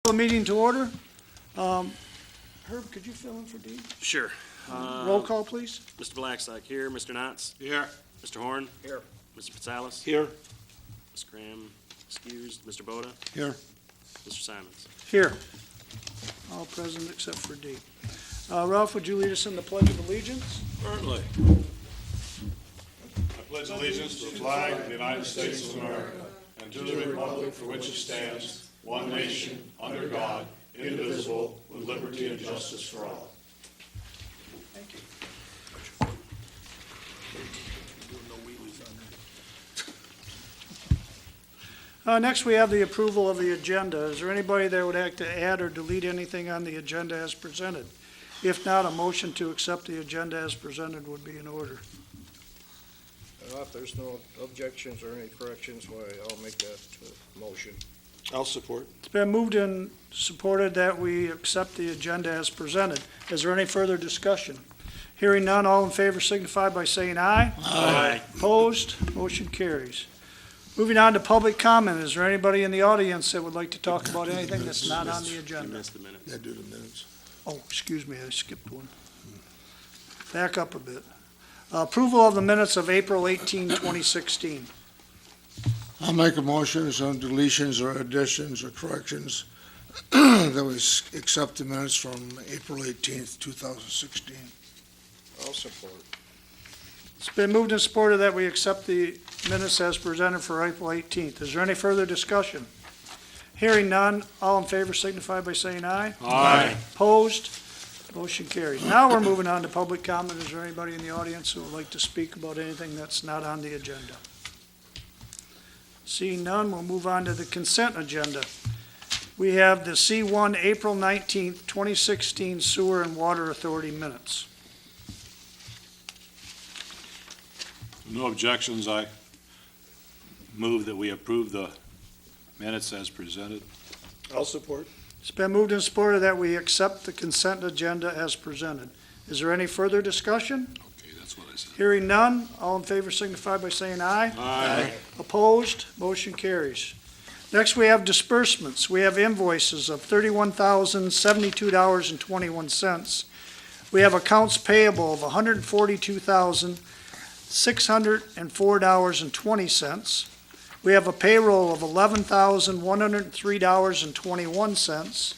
The meeting to order. Herb, could you fill in for Dean? Sure. Roll call, please. Mr. Blackstock here, Mr. Knotts, Here. Mr. Horn. Here. Mr. Patsalis. Here. Ms. Graham, excused. Mr. Boda. Here. Mr. Simons. Here. All present except for Dean. Ralph, would you lead us in the Pledge of Allegiance? Certainly. I pledge allegiance to the flag of the United States of America and to the republic for which it stands, one nation, under God, indivisible, with liberty and justice for all. Thank you. Next, we have the approval of the agenda. Is there anybody that would like to add or delete anything on the agenda as presented? If not, a motion to accept the agenda as presented would be in order. If there's no objections or any corrections, why, I'll make that motion. I'll support. It's been moved and supported that we accept the agenda as presented. Is there any further discussion? Hearing none, all in favor signify by saying aye. Aye. Opposed? Motion carries. Moving on to public comment. Is there anybody in the audience that would like to talk about anything that's not on the You agenda? missed the minutes. Yeah, do the minutes. Oh, excuse me, I skipped one. Back up a bit. Approval of the minutes of April 18, 2016. I'll make a motion, there's no deletions or additions or corrections, that we accept the minutes from April 18th, 2016. I'll support. It's been moved and supported that we accept the minutes as presented for April 18th. Is there any further discussion? Hearing none, all in favor signify by saying aye. Aye. Opposed? Motion carries. Now we're moving on to public comment. Is there anybody in the audience who would like to speak about anything that's not on the agenda? Seeing none, we'll move on to the consent agenda. We have the C1 April 19th, 2016 Sewer and Water Authority minutes. No objections, I move that we approve the minutes as presented. I'll support. It's been moved and supported that we accept the consent agenda as presented. Is there any further discussion? Okay, that's what I said. Hearing none, all in favor signify by saying aye. Aye. Opposed? Motion carries. Next, we have disbursements. We have invoices of $31,072.21. We have accounts payable of $142,604.20. We have a payroll of $11,103.21.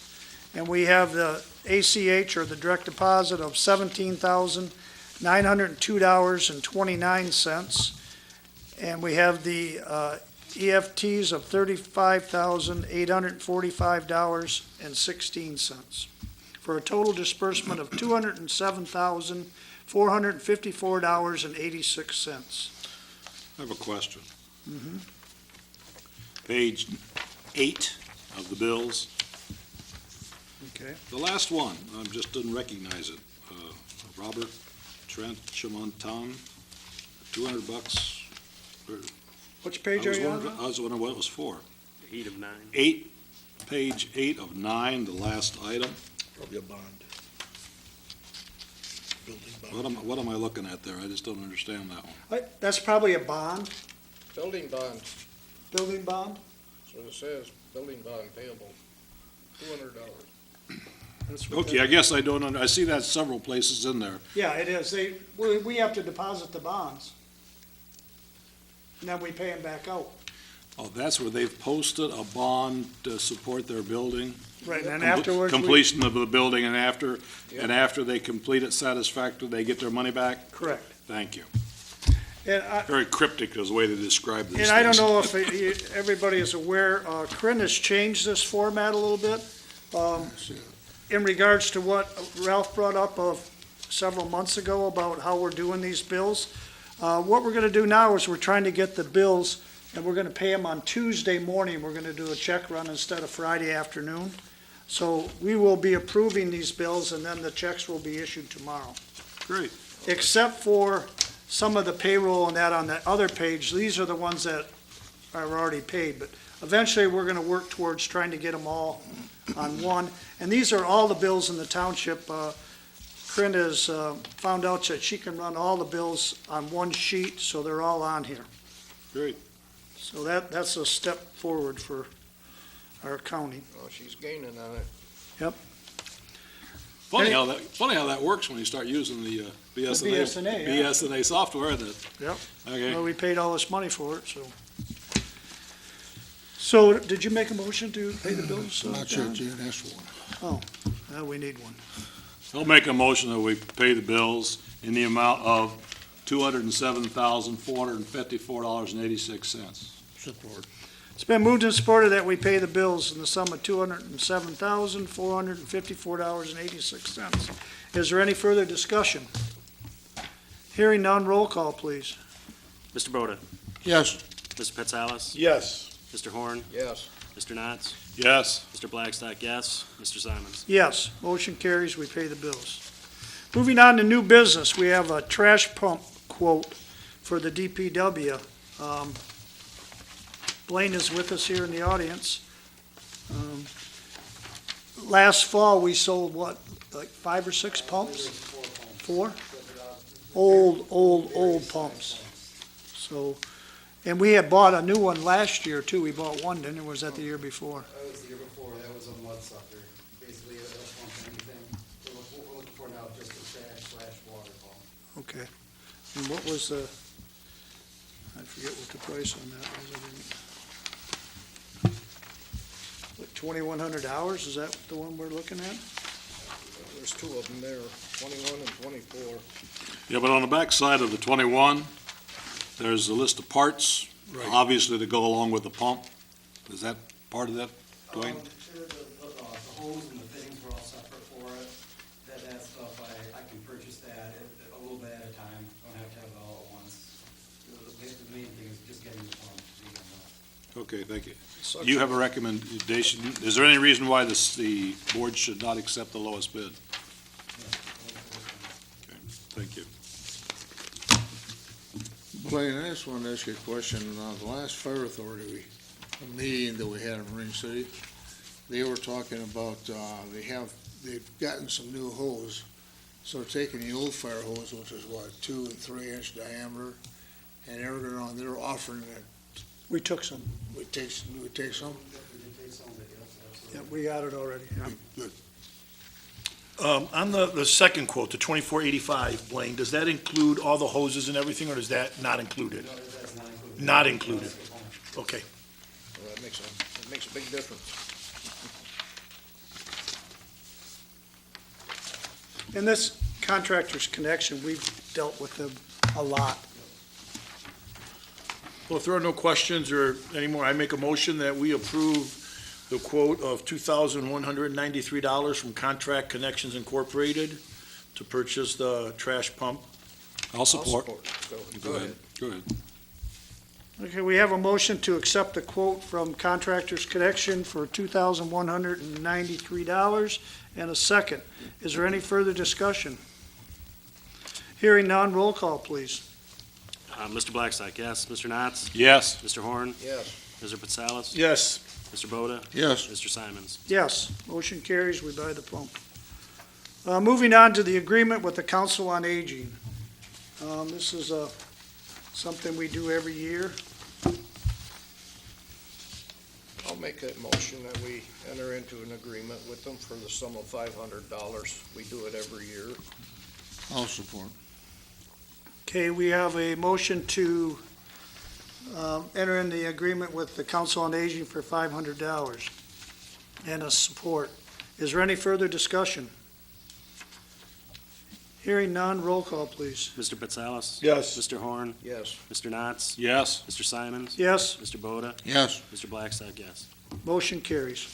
And we have the ACH, or the direct deposit, of $17,902.29. And we have the EFTs of $35,845.16, for a total disbursement of $207,454.86. I have a question. Page 8 of the bills, Okay. the last one, I just didn't recognize it. Robert Trent Chamontan, $200. Which page are you on? I was wondering what it was for. 8 of 9. Page 8 of 9, the last item. Probably a bond. Building What am I looking at there? I just don't understand that one. That's probably a bond, Building bond, building bond. so it says, building bond payable, $200. That's what Okay, I guess I don't, I see that several places in there. Yeah, it is. We have to deposit the bonds. And then we pay them back out. Oh, that's where they've posted a bond to support their building? Right, and then afterwards, Completion of the building, and after they complete it satisfactorily, they get their money back? correct. Thank you. And Very cryptic is the way they describe these things. I don't know if everybody is aware, Corinne has changed this format a little bit. In regards to what Ralph brought up several months ago about how we're doing these bills. What we're gonna do now is we're trying to get the bills, and we're gonna pay them on Tuesday morning. We're gonna do a check run instead of Friday afternoon. So we will be approving these bills, and then the checks will be issued tomorrow. Great. Except for some of the payroll and that on that other page. These are the ones that are already paid, but eventually we're gonna work towards trying to get them all on one. And these are all the bills in the township. Corinne has found out that she can run all the bills on one sheet, so they're all on here. Great. So that's a step forward for our county. Oh, she's gaining on it. Funny how that works when you start using the BSNA. BSNA, yeah. BSNA software, that. Yep. Okay. Well, we paid all this money for it, so. So, did you make a motion to pay the bills? Not John? yet, you didn't ask for one. Now we need one. I'll make a motion that we pay the bills in the amount of $207,454.86. Support. It's been moved and supported that we pay the bills in the sum of $207,454.86. Is there any further discussion? Hearing none, roll call, please. Mr. Boda? Yes. Mr. Petsalas? Yes. Mr. Horn? Yes. Mr. Knotts? Yes. Mr. Blackstock, yes. Mr. Simons? Yes, motion carries, we pay the bills. Moving on to new business, we have a trash pump quote for the DPW. Blaine is with us here in the audience. Last fall, we sold what, like 5 or 6 pumps? 4? Old pumps. So, and we had bought a new one last year too. We bought one, didn't we? Was that the year before? That was the year before, that was a mudsucker, basically a pump anything. We're looking for now just a trash/water pump. Okay. And what was the, I forget what the price on that was. Like $2,100, is that the one we're looking at? There's 2 of them there, 21 and 24. Yeah, but on the back side of the 21, there's a list of parts, obviously to go along with the pump. Is that part of that, Dwayne? The hose and the fittings were all separate for it. That stuff, I can purchase that a little bit at a time. Don't have to have it all at once. The main thing is just getting the pump. Okay, thank you. Do you have a recommendation? Is there any reason why the board should not accept the lowest bid? Okay, thank you. Blaine, I just wanted to ask you a question. The last fire authority meeting that we had in Marine City, they were talking about, they've gotten some new hose. So taking the old fire hose, which is what, 2 and 3 inch diameter, and they're offering that, We took some. we take some? Yeah, we got it already. Yeah. Good. On the second quote, the 2485, Blaine, does that include all the hoses and everything, or is that not included? No, that's not included. Not included. Just the pump. Okay. Well, that makes a big difference. And this Contractors Connection, we've dealt with them a lot. Well, if there are no questions or any more, I make a motion that we approve the quote of $2,193 from Contract Connections Incorporated to purchase the trash pump. I'll support. Go ahead. Go ahead. Okay, we have a motion to accept the quote from Contractors Connection for $2,193 and a second. Is there any further discussion? Hearing none, roll call, please. Mr. Blackstock, yes. Mr. Knotts? Yes. Mr. Horn? Yes. Mr. Petsalas? Yes. Mr. Boda? Yes. Mr. Simons? Yes, motion carries, we buy the pump. Moving on to the agreement with the Council on Aging. This is something we do every year. I'll make that motion that we enter into an agreement with them for the sum of $500. We do it every year. I'll support. Okay, we have a motion to enter in the agreement with the Council on Aging for $500 and a support. Is there any further discussion? Hearing none, roll call, please. Mr. Petsalas? Yes. Mr. Horn? Yes. Mr. Knotts? Yes. Mr. Simons? Yes, Mr. Boda? Yes. Mr. Blackstock, yes. motion carries.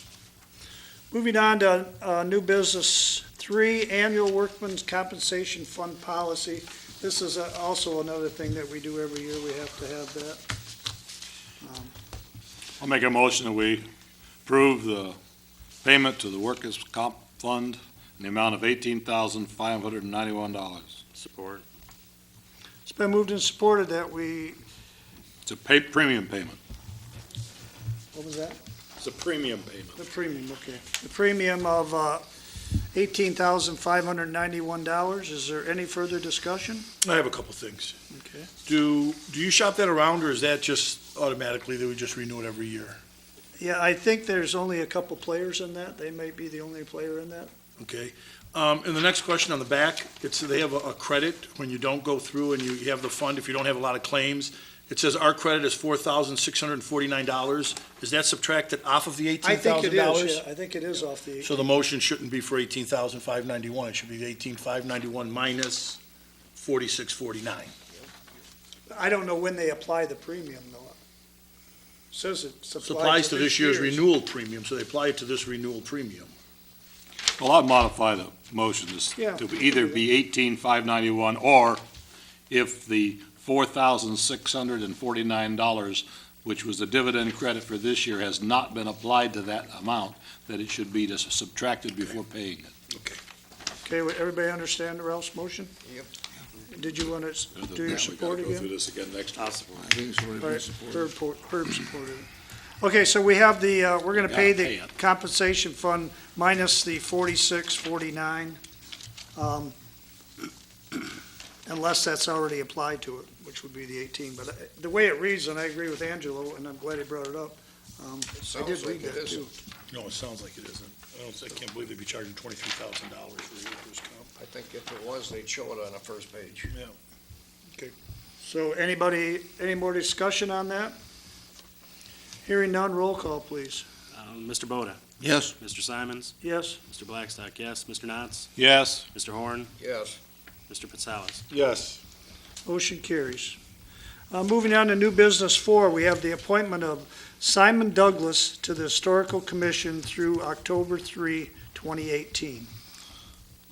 Moving on to new business 3, annual workman's compensation fund policy. This is also another thing that we do every year. We have to have that. I'll make a motion that we approve the payment to the Workers' Comp Fund in the amount of $18,591. Support. It's been moved and supported that we, It's a premium payment. what was that? It's a premium payment. The premium, okay. The premium of $18,591. Is there any further discussion? I have a couple things. Okay. Do you shop that around, or is that just automatically that we just renew it every year? Yeah, I think there's only a couple players in that. They might be the only player in that. Okay. And the next question on the back, they have a credit when you don't go through and you have the fund, if you don't have a lot of claims. It says our credit is $4,649. Is that subtracted off of the I think it $18,000? is, yeah. I think it is off the, So the motion shouldn't be for $18,591. It should be $18,591 minus $4,649. I don't know when they apply the premium though. Says it Applies to this year's renewal premium, so they apply it to this renewal premium. Well, I'd modify the motion Yeah. to either be 18,591, or if the $4,649, which was the dividend credit for this year, has not been applied to that amount, that it should be just subtracted before paying it. Okay, everybody understand Ralph's motion? Yep. Did you want to do your support again? this again next I'll support. I think it's already All been right, supported. Herb supported it. Okay, so we have we're gonna pay pay the it. compensation fund minus the 4649, unless that's already applied to it, which would be the 18. But the way it reads, and I agree with Angelo, and I'm glad he brought it up, I did Sounds read like it that too. isn't. No, it sounds like it isn't. I can't believe they'd be charging $23,000 for workers' comp. I think if it was, they'd show it on the first page. So any more discussion on that? Hearing none, roll call, please. Mr. Boda, Yes. Mr. Simons, Yes? Mr. Blackstock, yes. Mr. Knotts, Yes. Mr. Horn, Yes. Mr. Pitsalas. Yes. Motion carries. Moving on to new business 4, we have the appointment of Simon Douglas to the Historical Commission through October 3, 2018.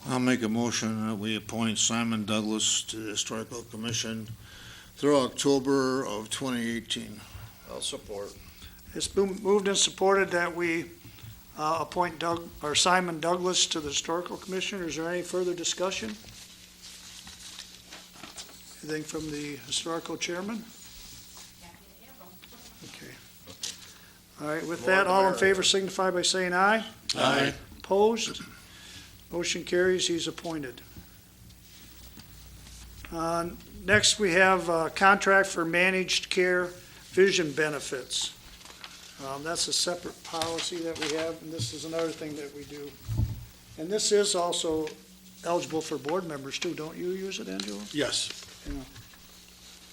I'll make a motion that we appoint Simon Douglas to the Historical Commission through October of 2018. I'll support. It's been moved and supported that we appoint Simon Douglas to the Historical Commission. Is there any further discussion? Anything from the Historical Chairman? Okay. All right, with that, all in favor signify by saying aye. Aye. Opposed? Motion carries, he's appointed. Next, we have a contract for managed care vision benefits. That's a separate policy that we have, and this is another thing that we do. And this is also eligible for board members too, don't you use it, Angela? Yes,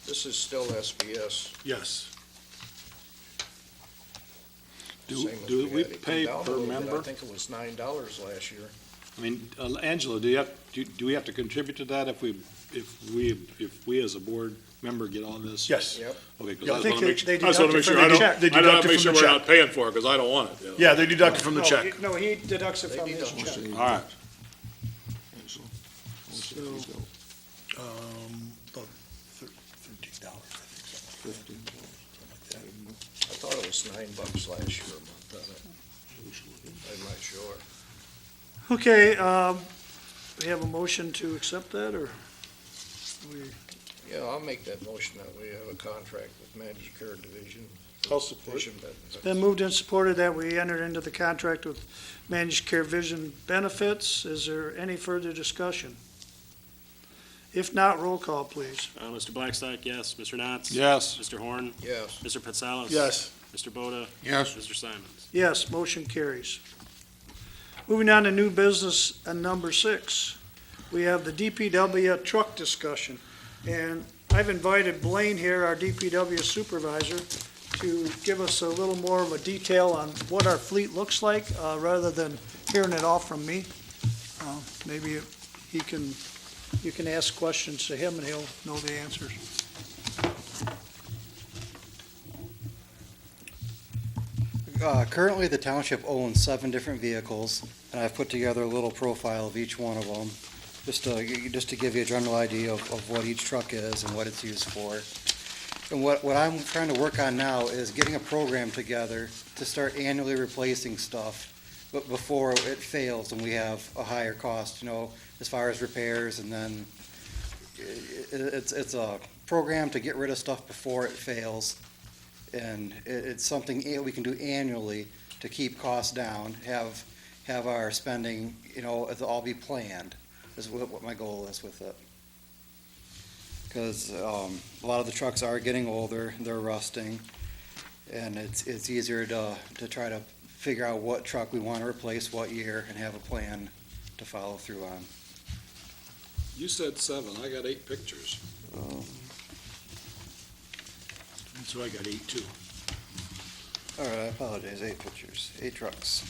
This is still SBS. yes. Do Same as we had. It come pay down a per little bit. member? I think it was $9 last year. I mean, Angela, do we have to contribute to that if we as a board member get on this? Yes. Yep. Okay, because Yeah, I I just think want to make they sure, I just want to make deduct it sure, from I the don't, check. They I don't deduct want it to make from sure the we're check. not paying for it, because I don't want it. you know. Yeah, they deduct it from the No, check. No, he deducts it They from his deduct check. it. All right. About $13, I think, something like that. I thought it was $9 last year, but I'm not sure. Okay, we have a motion to accept that, or? Yeah, I'll make that motion that we have a contract with Managed Care Division. I'll support. Vision benefits. Been moved and supported that we enter into the contract with Managed Care Vision Benefits. Is there any further discussion? If not, roll call, please. Mr. Blackstock, yes. Mr. Knotts? Yes. Mr. Horn, Yes. Mr. Pitsalas? Yes. Mr. Boda, Yes. Mr. Simons. Yes, motion carries. Moving on to new business and number 6, we have the DPW truck discussion. And I've invited Blaine here, our DPW supervisor, to give us a little more of a detail on what our fleet looks like, rather than hearing it all from me. Maybe you can ask questions to him and he'll know the answers. Currently, the township owns 7 different vehicles, and I've put together a little profile of each one of them, just to give you a general idea of what each truck is and what it's used for. And what I'm trying to work on now is getting a program together to start annually replacing stuff, but before it fails and we have a higher cost, as far as repairs, and then it's a program to get rid of stuff before it fails. And it's something we can do annually to keep costs down, have our spending, it'll all be planned, is what my goal is with it. Because a lot of the trucks are getting older, they're rusting, And it's easier to try to figure out what truck we want to replace what year and have a plan to follow through on. You said 7, I got 8 pictures. So I got 8 too. All right, I apologize, 8 pictures, 8 trucks.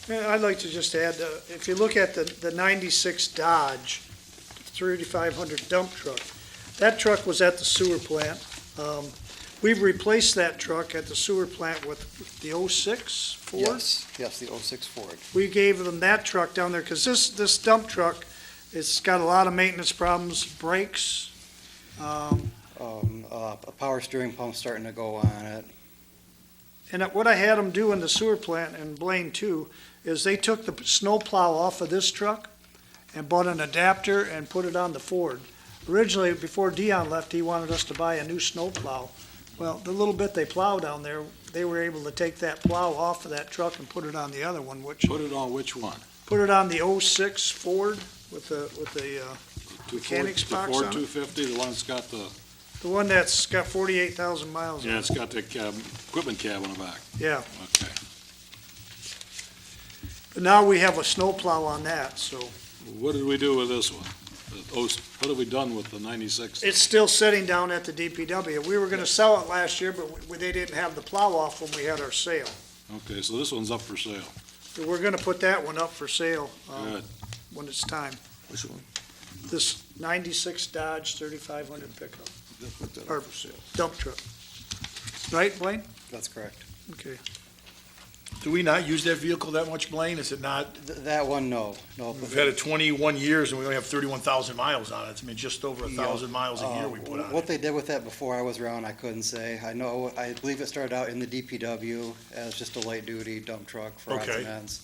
And I'd like to just add, if you look at the 96 Dodge 3500 dump truck, that truck was at the sewer plant. We've replaced that truck at the sewer plant with the 06 Ford. Yes, the 06 Ford. We gave them that truck down there, because this dump truck, it's got a lot of maintenance problems, brakes. A power steering pump starting to go on it. And what I had them do in the sewer plant, and Blaine too, is they took the snow plow off of this truck and bought an adapter and put it on the Ford. Originally, before Dion left, he wanted us to buy a new snow plow. Well, the little bit they plow down there, they were able to take that plow off of that truck and put it on the other one, which, Put it on which one? put it on the 06 Ford with the mechanics The box Ford on it. 250, the one that's got the, The one that's got 48,000 miles on yeah, it. it's got the equipment cab on the back. Yeah, Okay. but now we have a snow plow on that, so. What did we do with this one? What have we done with the 96? It's still sitting down at the DPW. We were gonna sell it last year, but they didn't have the plow off when we had our sale. Okay, so this one's up for sale. So we're gonna put that one up for sale, Good. when it's time. Which one? This 96 Dodge 3500 pickup, They'll put that Or- up for sale. dump truck. Right, Blaine? That's correct. Okay. Do we not use that vehicle that much, Blaine? Is it not? That one, no. We've had it 21 years and we only have 31,000 miles on it. I mean, just over 1,000 miles a year we put on What it. they did with that before I was around, I couldn't say. I believe it started out in the DPW as just a light-duty dump truck for odds Okay. and ends.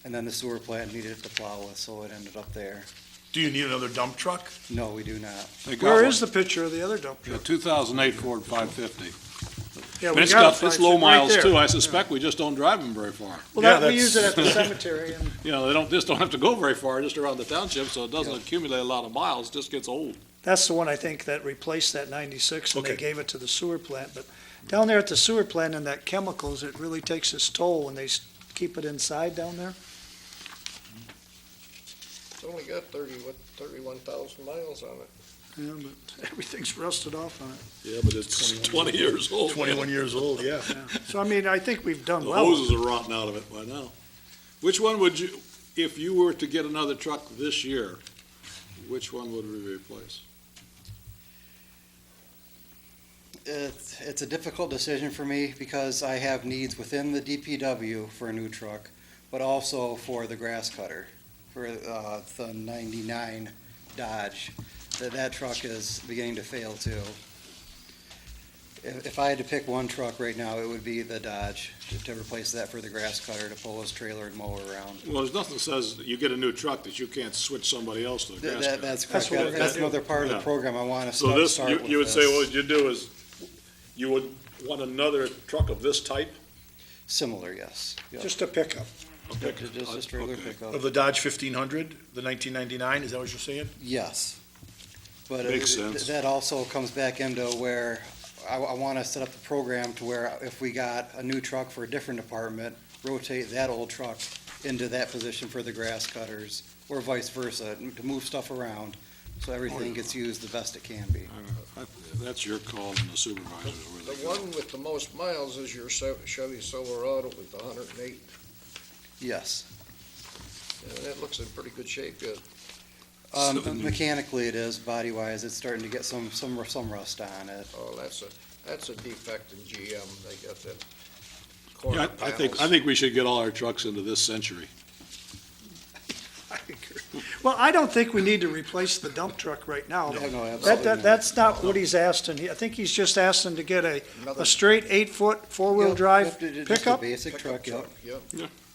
And then the sewer plant needed it to plow with, so it ended up there. Do you need another dump truck? No, we do not. They got Where one. is the picture of the other dump Yeah, truck? 2008 Ford 550. Yeah, And we it's got got, a it's 550 low right miles there. too. I suspect we just don't drive them very far. Well, Yeah, we use it that's- at the cemetery, and You know, they don't have to go very far, just around the township, so it doesn't accumulate a lot of miles, it just gets old. that's the one I think that replaced that 96, and they Okay. gave it to the sewer plant. But down there at the sewer plant and that chemicals, it really takes its toll when they keep it inside down there. It's only got 31,000 miles on it. Yeah, but everything's rusted off on it. Yeah, but it's 20 years old. 21 years old, yeah. So, I mean, I think we've done The well. hoses are rotting out of it by now. Which one would you, if you were to get another truck this year, which one would we replace? It's a difficult decision for me because I have needs within the DPW for a new truck, but also for the grass cutter, for the 99 Dodge. That truck is beginning to fail too. If I had to pick one truck right now, it would be the Dodge to replace that for the grass cutter to pull his trailer and mow around. Well, there's nothing that says that you get a new truck that you can't switch somebody else to the grass cutter. That's That's correct. what we're gonna That's do. another part of the Yeah. program I want to So this, start with. you would say, this. what you'd do is, you would want another truck of this type? Similar, yes. Yep. Just a pickup. Just a trailer Okay. pickup. Of the Dodge 1500, the 1999, is that what you're saying? Yes. But Makes sense. that also comes back into where I want to set up the program to where if we got a new truck for a different department, rotate that old truck into that position for the grass cutters, or vice versa, to move stuff around, so everything gets used the best it can be. That's your call and the supervisor's The really one with the most miles is your Chevy Silverado with 108, Yes. and it looks in pretty good shape yet. Mechanically it is, body-wise, it's starting to get some rust on it. Oh, that's a defect in GM, they got that Yeah, corner I panels. think we should get all our trucks into this century. I agree. Well, I don't think we need to replace the dump truck right now. No, absolutely That, not. that's not what he's asking. I think he's just asking to get a straight 8-foot, four-wheel Yep, drive yep, just a pickup. basic truck, yep. Yep.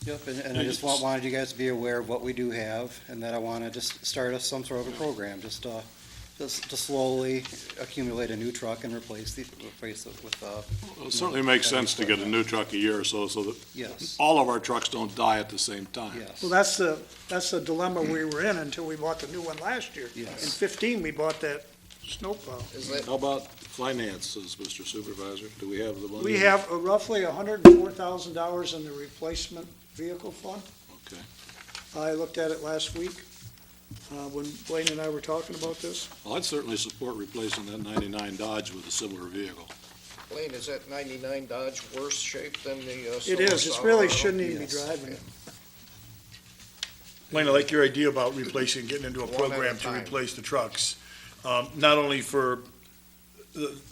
Yep, and I just wanted you guys to be aware of what we do have, and that I want to just start us some sort of a program, just to slowly accumulate a new truck and replace it with, Well, it certainly makes sense to get a new truck a year or so that yes, all of our trucks don't die at the same time. yes. Well, that's the dilemma we were in until we bought the new one last year. Yes. In 15, we bought that snowplow. Is that, How about finances, Mr. Supervisor? Do we have the money? We have roughly $104,000 in the replacement vehicle fund. Okay. I looked at it last week, when Blaine and I were talking about this. Well, I'd certainly support replacing that 99 Dodge with a similar vehicle. Blaine, is that 99 Dodge worse shape than the? It is, it really shouldn't even be driving it. Blaine, I like your idea about replacing, getting into a One at a program to time. replace the trucks. Not only for,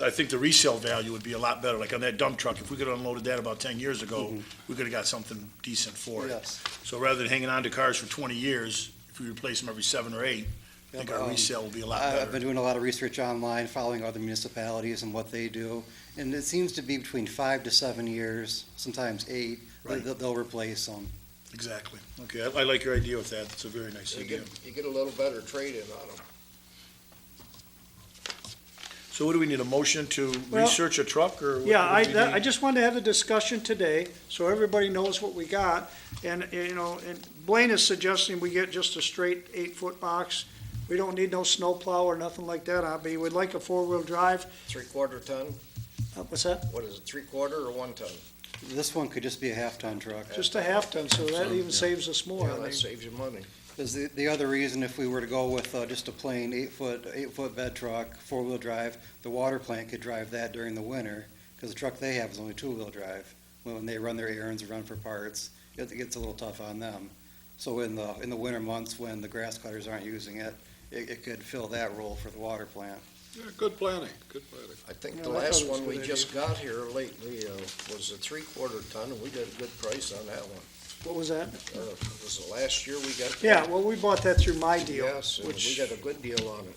I think the resale value would be a lot better, like on that dump truck, if we could have unloaded that about 10 years ago, we could have got something decent for it. Yes. So rather than hanging on to cars for 20 years, if we replace them every 7 or 8, I think our resale will be a lot I've better. been doing a lot of research online, following other municipalities and what they do, and it seems to be between 5 to 7 years, sometimes 8, Right. they'll replace them. Exactly. Okay, I like your idea with that. It's a very nice You idea. get a little better trade-in on them. So what do we need, a motion to Well, research a truck, or? what- Yeah, what do we I need? just wanted to have a discussion today, so everybody knows what we got. And, and Blaine is suggesting we get just a straight 8-foot box. We don't need no snowplow or nothing like that, but you would like a 4-wheel drive. 3/4 ton? What's that? What is it, 3/4 or 1 ton? This one could just be a half-ton truck. Just a half-ton, so that even saves us more. Yeah, I mean, that saves you money. Because the other reason, if we were to go with just a plain 8-foot bed truck, 4-wheel drive, the water plant could drive that during the winter, because the truck they have is only 2-wheel drive. When they run their errands, run for parts, it gets a little tough on them. So in the winter months, when the grass cutters aren't using it, it could fill that role for the water plant. Yeah, good planning, good planning. I think Yeah, the I thought last it was a one we good just got here lately was a 3/4 ton, and we got a good price on that one. What was that? Was it last year we got? Yeah, well, we bought that through My Deal, Yes, and we which, got a good deal on it.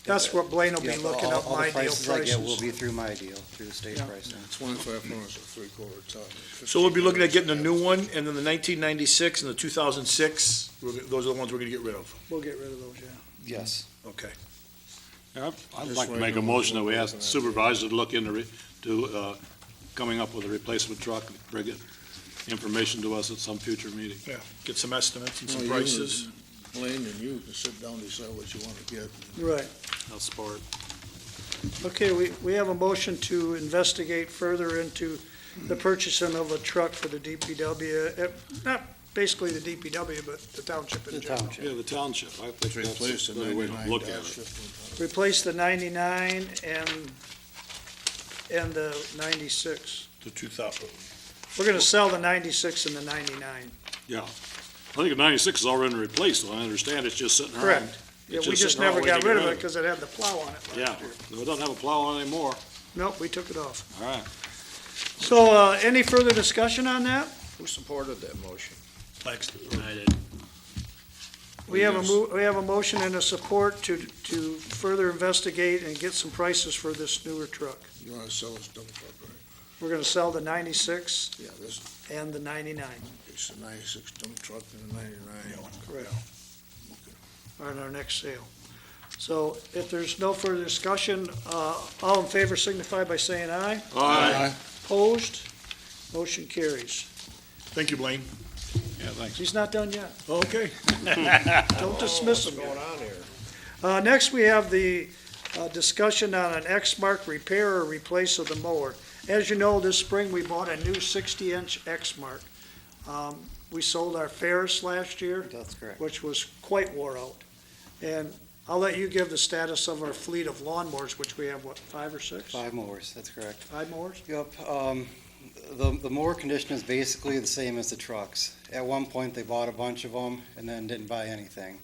that's what Blaine will be Yeah, looking up, all My the Deal prices I get will prices. be through My Deal, through state Yeah. pricing. 2,500 is a 3/4 ton. So we'll be looking at getting a new one, and then the 1996 and the 2006, those are the ones we're gonna get rid of. We'll get rid of those, yeah. Yes. Okay. Yeah, I'd This like to way make a down motion the that we road ask the is an supervisor to look into, coming up with a replacement truck, and bring it, information to us at some future meeting. Yeah, get some estimates and Well, some you prices. Blaine and you can sit down and decide what you want to get. Right. I'll support. Okay, we have a motion to investigate further into the purchasing of a truck for the DPW, not basically the DPW, but the township in The general. township. Yeah, the township, I think Replace that's the the way to 99 look Dodge at it. 15 ton. Replace the 99 and the 96. The 2000. We're gonna sell the 96 and the 99. Yeah. I think the 96 is already replaced, so I understand it's just sitting around. Correct. Yeah, It's we just sitting around never got waiting to rid get of it because it had the plow on it Yeah, last year. no, it doesn't have a plow on anymore. Nope, we took it off. All right. So, any further discussion on that? Who supported that motion? I did. We have a motion and a support to further investigate and get some prices for this newer truck. You want to sell this dump truck, right? We're gonna sell the 96 Yeah, this and the 99 is the 96 dump truck and the 99. Correct. on our next sale. So if there's no further discussion, all in favor signify by saying aye. Aye. Opposed? Motion carries. Thank you, Blaine. Yeah, thanks. He's not done yet. Okay. Don't dismiss him What's yet. going on here? Next, we have the discussion on an X-Mark repair or replace of the mower. As you know, this spring, we bought a new 60-inch X-Mark. We sold our Ferris last year, That's correct. which was quite wore out. And I'll let you give the status of our fleet of lawnmowers, which we have, what, 5 or 6? 5 mowers, that's correct. 5 mowers? Yep, the mower condition is basically the same as the trucks. At one point, they bought a bunch of them and then didn't buy anything.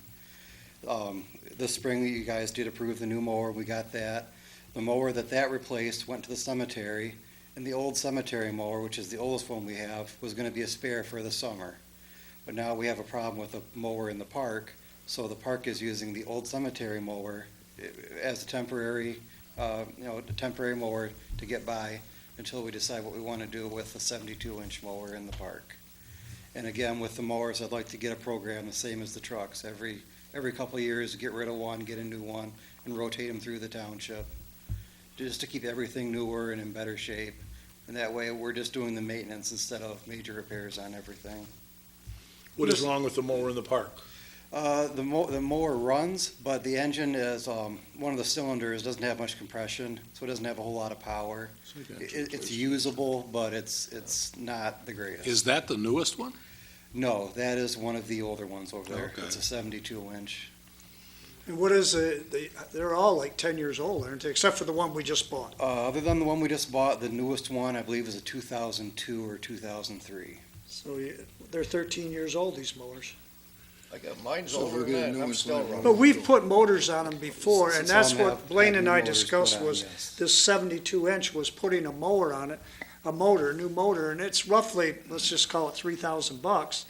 This spring, you guys did approve the new mower, we got that. The mower that replaced went to the cemetery, and the old cemetery mower, which is the oldest one we have, was gonna be a spare for the summer. But now we have a problem with a mower in the park, so the park is using the old cemetery mower as a temporary, temporary mower to get by until we decide what we want to do with the 72-inch mower in the park. And again, with the mowers, I'd like to get a program the same as the trucks. Every couple of years, get rid of one, get a new one, and rotate them through the township, just to keep everything newer and in better shape. And that way, we're just doing the maintenance instead of major repairs on everything. What is wrong with the mower in the park? The mower runs, but the engine is, one of the cylinders doesn't have much compression, so it doesn't have a whole lot of power. It's usable, but it's not the greatest. Is that the newest one? No, that is one of the older ones over there. Okay. It's a 72-inch. And what is they're all like 10 years old, aren't they, except for the one we just bought? Other than the one we just bought, the newest one, I believe, is a 2002 or 2003. So they're 13 years old, these mowers. I got mine's So if older we get a than new that, I'm one, still so- running. But we've put motors on them before, and that's Some what have Blaine and new I motors discussed put on, was yes. this 72-inch was putting a mower on it, a new motor, and it's roughly, let's just call it $3,000.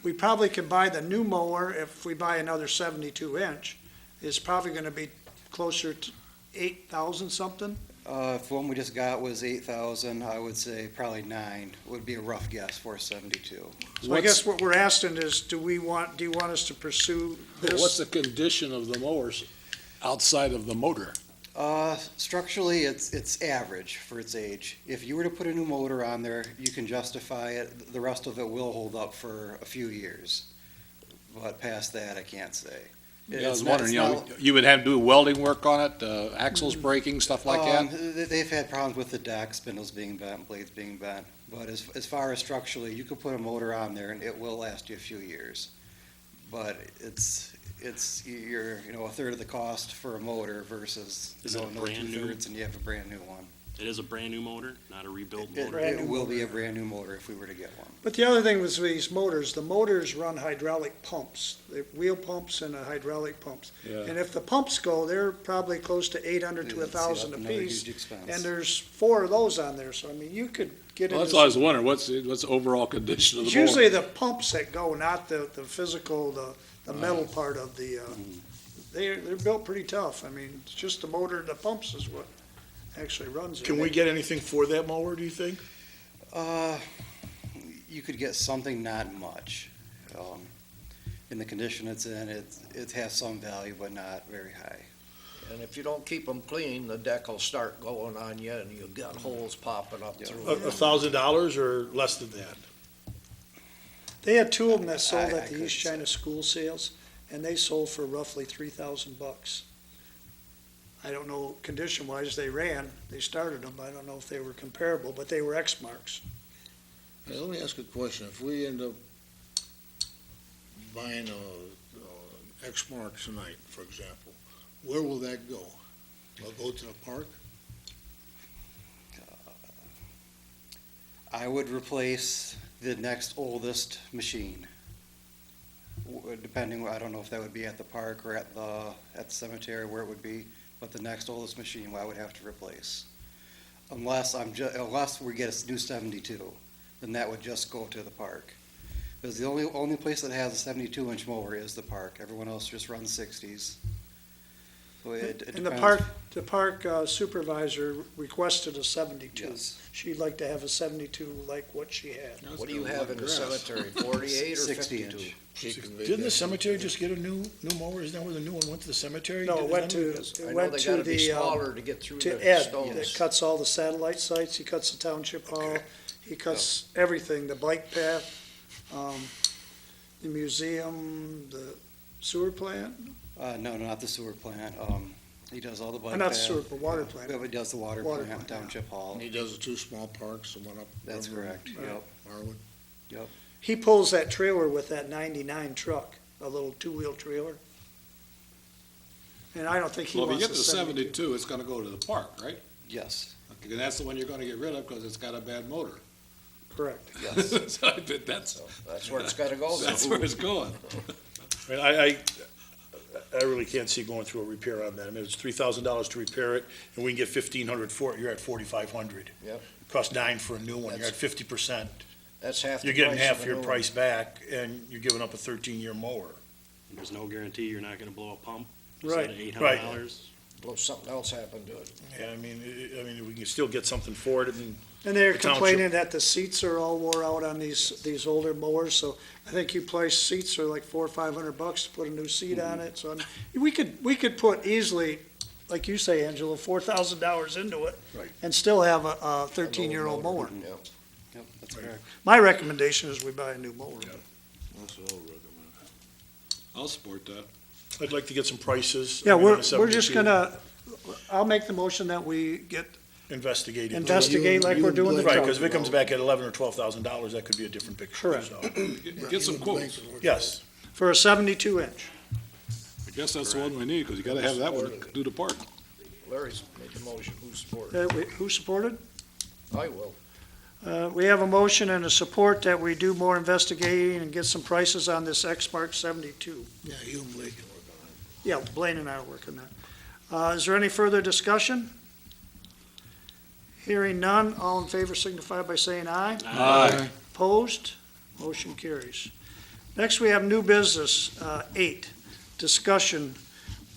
We probably could buy the new mower, if we buy another 72-inch, it's probably gonna be closer to 8,000 something. If the one we just got was 8,000, I would say probably 9 would be a rough guess for a 72. So I guess what we're asking is, do you want us to pursue What's this? the condition of the mowers outside of the motor? Structurally, it's average for its age. If you were to put a new motor on there, you can justify it. The rest of it will hold up for a few years. But past that, I can't say. I was wondering, you would have to do welding work on it, axles breaking, stuff like that? They've had problems with the deck, spindles being bent, blades being bent. But as far as structurally, you could put a motor on there and it will last you a few years. But you're a third of the cost for a motor versus, Is it another brand new? two-thirds, and you have a brand new one. It is a brand-new motor, not a rebuilt It motor? it will be a brand new motor if we were to get one. But the other thing with these motors, the motors run hydraulic pumps, they're wheel pumps and hydraulic pumps. And if the pumps go, they're probably close to 800 to That's 1,000 another apiece. huge expense. And there's 4 of those on there, so I mean, you could get Well, into. that's what I was wondering, what's the overall condition of It's the mower? usually the pumps that go, not the physical, the metal part of the, they're built pretty tough. I mean, it's just the motor and the pumps is what actually runs it. Can we get anything for that mower, do you think? You could get something, not much. In the condition it's in, it has some value, but not very high. And if you don't keep them clean, the deck will start going on you and you've got holes popping up through it. $1,000 or less than that? They had 2 of them that sold I at the couldn't East China school sales, and they sold for roughly $3,000. I don't know, condition-wise, they started them, I don't know if they were comparable, but they were X-Marks. Hey, let me ask a question. If we end up buying a X-Mark tonight, for example, where will that go? Will it go to the park? I would replace the next oldest machine. Depending, I don't know if that would be at the park or at the cemetery, where it would be, but the next oldest machine I would have to replace. Unless we get a new 72, then that would just go to the park. Because the only place that has a 72-inch mower is the park. Everyone else just runs 60s. So it And the depends. park supervisor requested a 72. Yes. She'd like to have a 72 like what she had. What do you have in the cemetery, 48 or 60 52? inch. Didn't the cemetery just get a new mower? Isn't that where the new one went to the cemetery? No, it went to, I it know went they to gotta be the, smaller to get through to the Ed, stones. that cuts all the satellite sites, he cuts the township hall, he cuts everything, the bike path, the museum, the sewer plant, No, not the sewer plant. He does all the bike not the path. sewer, the water plant. Yeah, but he does the water Water plant, plant, Township Hall. And he does the 2 small parks, the one up. That's over in correct, Right. yep. Marwood. He pulls that trailer with that 99 truck, a little 2-wheel trailer. And I don't think he Well, if you wants get a the 72. 72, it's gonna go to the park, right? Yes, Okay, that's the one you're gonna get rid of, because it's got a bad motor. Correct. yes. So I bet that's That's where it's gotta go. that's where it's going. I mean, I really can't see going through a repair on that. I mean, it's $3,000 to repair it, and we can get 1,500 for it, you're at 4,500. Yep. Cost $9 for a new one, you're at 50%. That's half the You're price getting half of a your new one. price back, and you're giving up a 13-year mower. There's no guarantee you're not gonna blow a pump? Right. Instead of Right. $800? Well, if something else happened to it. Yeah, I mean, we can still get something for it, and And they're The township. complaining that the seats are all wore out on these older mowers, so I think you place seats are like $400 or $500 to put a new seat on it, so we could put easily, like you say, Angela, $4,000 into it. Right. And still have a 13-year-old mower. Yeah. Yep, that's correct. My recommendation is we buy a new mower. That's what I'll recommend. I'll support that. I'd like to get some prices. Yeah, I mean, we're on the just 72, gonna, I'll make the motion that we get, Investigate it. investigate like we're doing the Right, truck. because if it comes back at $11,000 or $12,000, that could be a different picture. Correct. So, Get some quotes. yes. For a 72-inch. I guess that's the one we need, because you gotta have that one to do the part. Larry's made the motion, who supported? Who supported? I will. We have a motion and a support that we do more investigating and get some prices on this X-Mark 72. Yeah, you and Blake can work on it. Yeah, Blaine and I are working that. Is there any further discussion? Hearing none, all in favor signify by saying aye. Aye. Opposed? Motion carries. Next, we have new business, 8, discussion,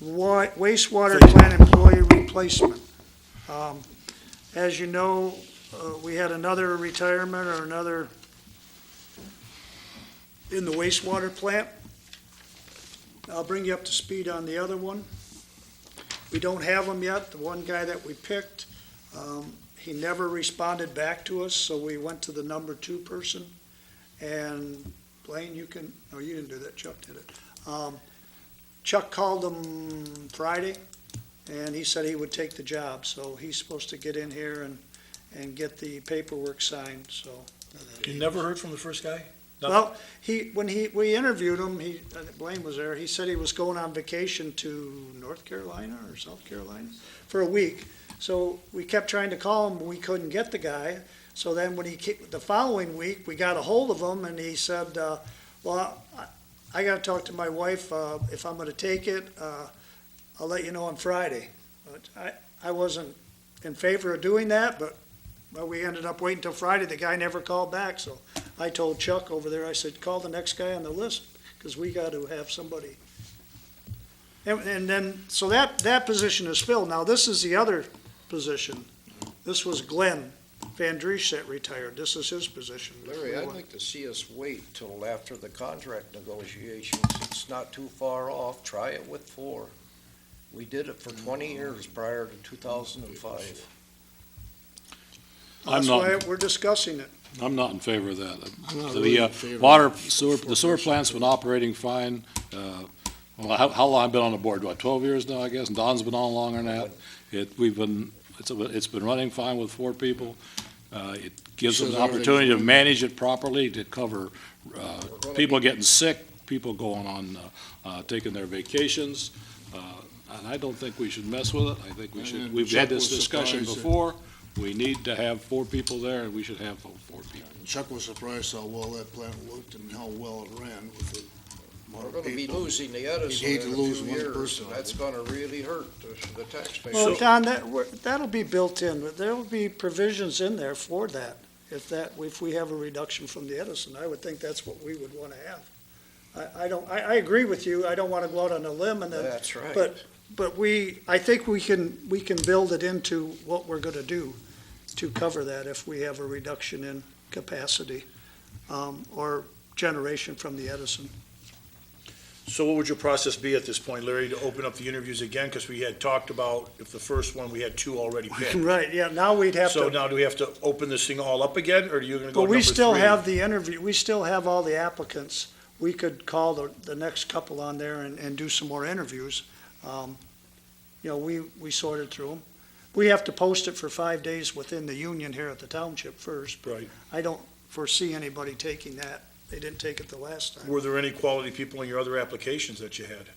wastewater plant employee replacement. As you know, we had another retirement or another in the wastewater plant. I'll bring you up to speed on the other one. We don't have them yet. The one guy that we picked, he never responded back to us, so we went to the number 2 person. And Blaine, you can, no, you didn't do that, Chuck did it. Chuck called him Friday, and he said he would take the job, so he's supposed to get in here and get the paperwork signed, so. You never heard from the first guy? Nothing? Well, we interviewed him, Blaine was there, he said he was going on vacation to North Carolina or South Carolina for a week. So we kept trying to call him, but we couldn't get the guy. So then when the following week, we got a hold of him and he said, well, I gotta talk to my wife, if I'm gonna take it, I'll let you know on Friday. But I wasn't in favor of doing that, but we ended up waiting till Friday. The guy never called back, so I told Chuck over there, I said, call the next guy on the list, because we got to have somebody. And then, so that position is filled. Now, this is the other position. This was Glenn Van Driesch that retired. This is his position. Larry, I'd like to see us wait till after the contract negotiations. It's not too far off. Try it with 4. We did it for 20 years prior to 2005. That's why we're discussing it. I'm not in favor of that. I'm not The really in favor of water, it. the sewer plant's been operating fine. Well, how long I've been on the board? What, 12 years now, I guess? And Don's been on longer than that. It's been running fine with 4 people. It gives them So the everything's opportunity to running. manage it properly, to cover people getting sick, people going on, taking their vacations. And I don't think we should mess with it. I think we should, And we've Chuck had this was discussion surprised that- before. We need to have 4 people there, and we should have 4 people. Chuck was surprised how well that plant looked and how well it ran with the We're amount of gonna be people. losing the You'd Edison hate in to a lose few one years, person. and that's gonna really hurt the taxpayers. Well, Don, that'll be built in, but there will be provisions in there for that. If we have a reduction from the Edison, I would think that's what we would want to have. I agree with you. I don't want to go out on a limb and then, That's right. but I think we can build it into what we're going to do to cover that if we have a reduction in capacity, or generation from the Edison. So what would your process be at this point, Larry, to open up the interviews again? Because we had talked about, if the first one, we had 2 already picked. Right, yeah, now we'd have So to, now do we have to open this thing all up again, or are you gonna go but number 3? we still have the interview, we still have all the applicants. We could call the next couple on there and do some more interviews. We sorted through them. We have to post it for 5 days within the union here at the township first. Right. I don't foresee anybody taking that. They didn't take it the last time. Were there any quality people in your other applications that you had?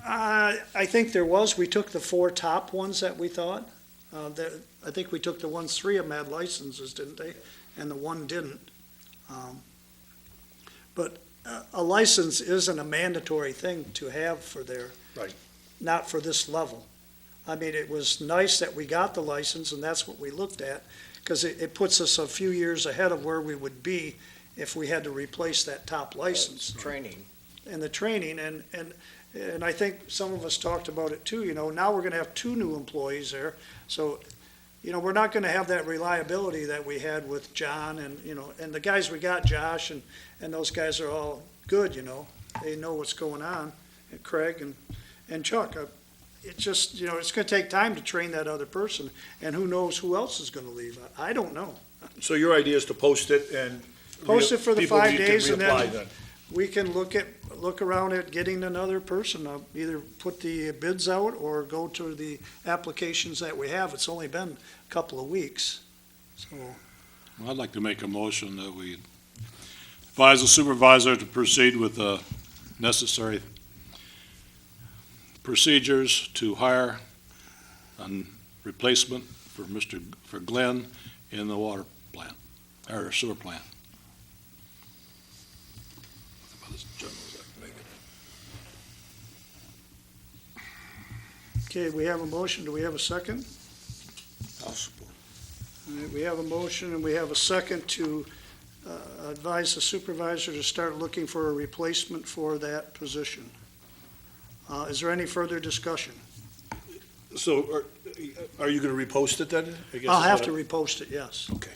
I think there was. We took the 4 top ones that we thought. I think we took the ones, 3 of them had licenses, didn't they? And the 1 didn't. But a license isn't a mandatory thing to have for their. Right. Not for this level. I mean, it was nice that we got the license, and that's what we looked at, because it puts us a few years ahead of where we would be if we had to replace that top license. Training. And the training, and And I think some of us talked about it too, now we're gonna have two new employees there. So, we're not gonna have that reliability that we had with John and the guys we got, Josh, and those guys are all good, They know what's going on, and Craig and Chuck. It's just, it's gonna take time to train that other person, and who knows who else is gonna leave. I don't know. So your idea is to post it and. Post it for the people 5 can days, and reapply then we can look around at getting another person, either put the bids out or go to the applications that we have. It's only been a couple of weeks, so. I'd like to make a motion that we advise the supervisor to proceed with the necessary procedures to hire a replacement for Glenn in the water plant, or sewer plant. About as general as I can make it. Okay, we have a motion. Do we have a second? I'll support. All right, we have a motion and we have a second to advise the supervisor to start looking for a replacement for that position. Is there any further discussion? So are you gonna repost it then? I guess I'll is have that to it? repost it, yes. Okay.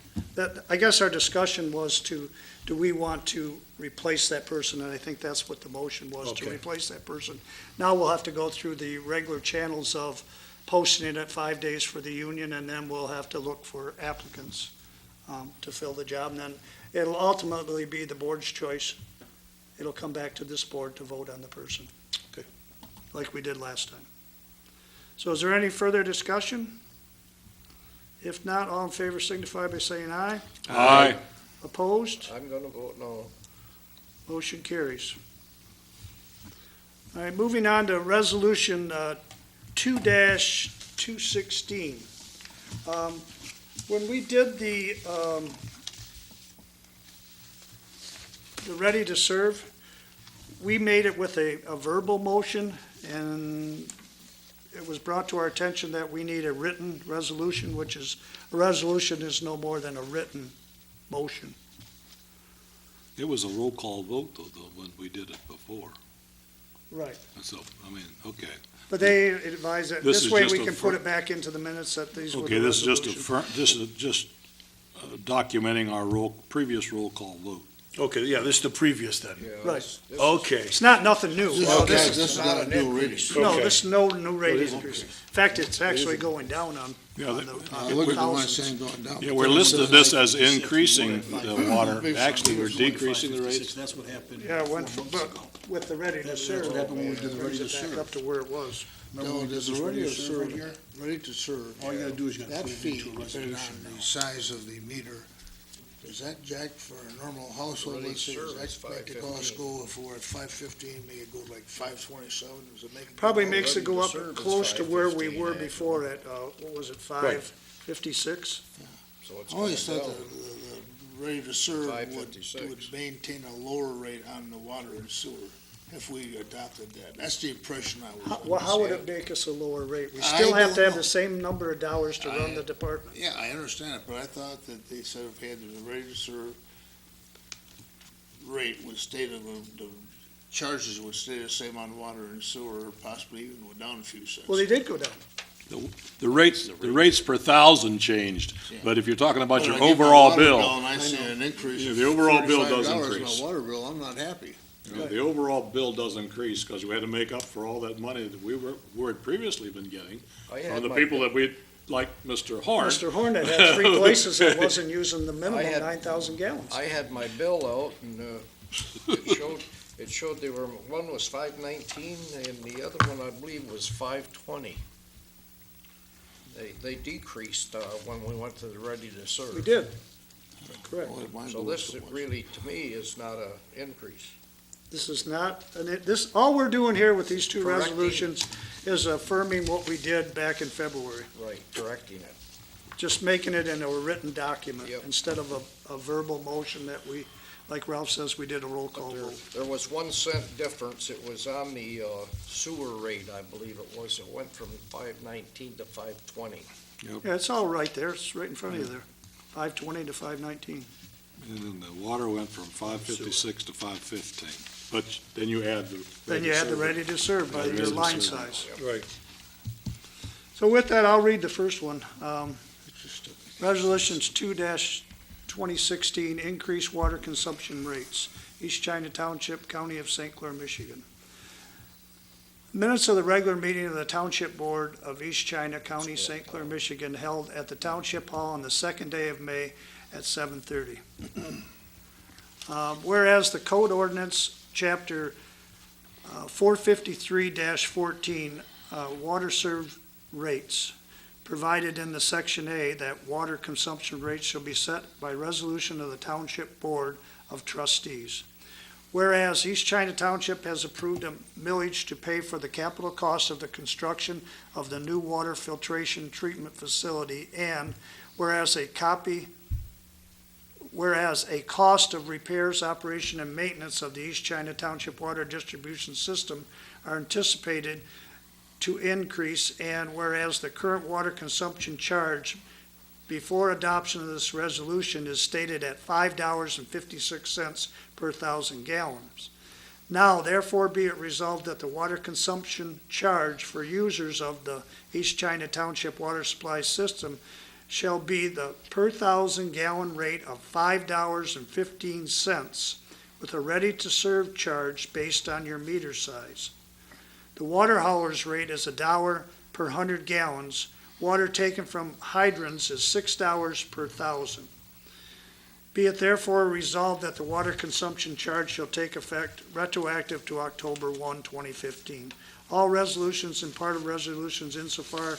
I guess our discussion was do we want to replace that person? And I think that's what the motion was, to Okay. replace that person. Now we'll have to go through the regular channels of posting it at 5 days for the union, and then we'll have to look for applicants to fill the job. And then it'll ultimately be the board's choice. It'll come back to this board to vote on the person. Okay. Like we did last time. So is there any further discussion? If not, all in favor signify by saying aye. Aye. Opposed? I'm gonna vote no. Motion carries. All right, moving on to Resolution 2-216. When we did the Ready to Serve, we made it with a verbal motion, and it was brought to our attention that we need a written resolution, which is, a resolution is no more than a written motion. It was a roll call vote though, when we did it before. Right. So, okay. But they advise that, This this is way just we a can put it back into the minutes that these were Okay, the this is resolutions. just documenting our previous roll call vote. Okay, yeah, this is the previous then. Yeah, Right. this is- Okay. It's not nothing new. Well, Okay, this is, this is not not an a new increase. rating. no, Okay. this is no new rate is- increase. In fact, it's actually going down on Yeah, the they- Look at the one thousands. saying going down. Yeah, we're listed this as increasing the water. Actually, we're decreasing the rates. That's what happened Yeah, it went 4 from, months ago. with the Ready to That's Serve. what happened when we did the brings Ready to it back Serve. up to where it was. No, there's a ready to serve here, ready to serve. All you gotta do is you gotta That put it fee, into a depending resolution on now. the size of the meter, is that jack for a normal household, Ready let's say, to does serve is that make the cost $5.15. go, if we're at $5.15, make it go like $5.27, does it make it? Probably go makes it Ready go to up Serve is close to where we $5.15 were actually. before at, what was it, Right. $5.56? So it's I always coming thought down. the ready to serve $5.56. would maintain a lower rate on the water and sewer if we adopted that. That's the impression I was under. Well, how would it make us a lower rate? We I still have to don't have know. the same number of dollars to run the department. Yeah, I understand it, but I thought that they said if we had the ready to serve rate would stay the charges would stay the same on water and sewer, or possibly even go down a few cents. Well, they did go down. The rates per thousand changed, Yeah. but if you're talking about When your I get my overall water bill, And I see an increase Yeah, of the overall bill does $35 increase. My water bill, I'm not happy. the overall bill does increase because we had to make up for all that money that we had previously been getting I had from the my people bill- that we, like Mr. Hart. Mr. Hornet had 3 places that wasn't using the I minimum had- 9,000 gallons. I had my bill out and, it showed they were, one was $5.19 and the other one I believe was $5.20. They decreased, when we went to the Ready to Serve. We did. Correct. Boy, mine So goes this much. really, to me, is not a increase. This is not, all we're doing here with these two Correcting. resolutions is affirming what we did back in February. Right, correcting it. Just making it in a written document Yep. instead of a verbal motion that we, like Ralph says, we did a roll call But vote. there was 1 cent difference. It was on the sewer rate, I believe it was. It went from $5.19 to $5.20. Yeah, it's all right there. It's right in front of you there. 520 to 519. And then the water went from 556 to 515. But then you add the. Then you add the ready to serve by Ready your to line serve. size. Right. So with that, I'll read the first one. Resolutions 2-2016, increase water consumption rates. East China Township, County of St. Clair, Michigan. Minutes of the regular meeting of the Township Board of East China County, St. Clair, Michigan, held at the Township Hall on the second day of May at 7:30. Whereas the Code Ordinance, Chapter 453-14, water served rates, provided in the Section A that water consumption rates shall be set by resolution of the Township Board of Trustees. Whereas East China Township has approved a millage to pay for the capital cost of the construction of the new water filtration treatment facility, and whereas a cost of repairs, operation, and maintenance of the East China Township water distribution system are anticipated to increase, and whereas the current water consumption charge before adoption of this resolution is stated at $5.56 per 1,000 gallons. Now, therefore, be it resolved that the water consumption charge for users of the East China Township water supply system shall be the per 1,000 gallon rate of $5.15 with a ready-to-serve charge based on your meter size. The water hauler's rate is $1 per 100 gallons. Water taken from hydrants is $6 per 1,000. Be it therefore resolved that the water consumption charge shall take effect retroactive to October 1, 2015. All resolutions and part of resolutions insofar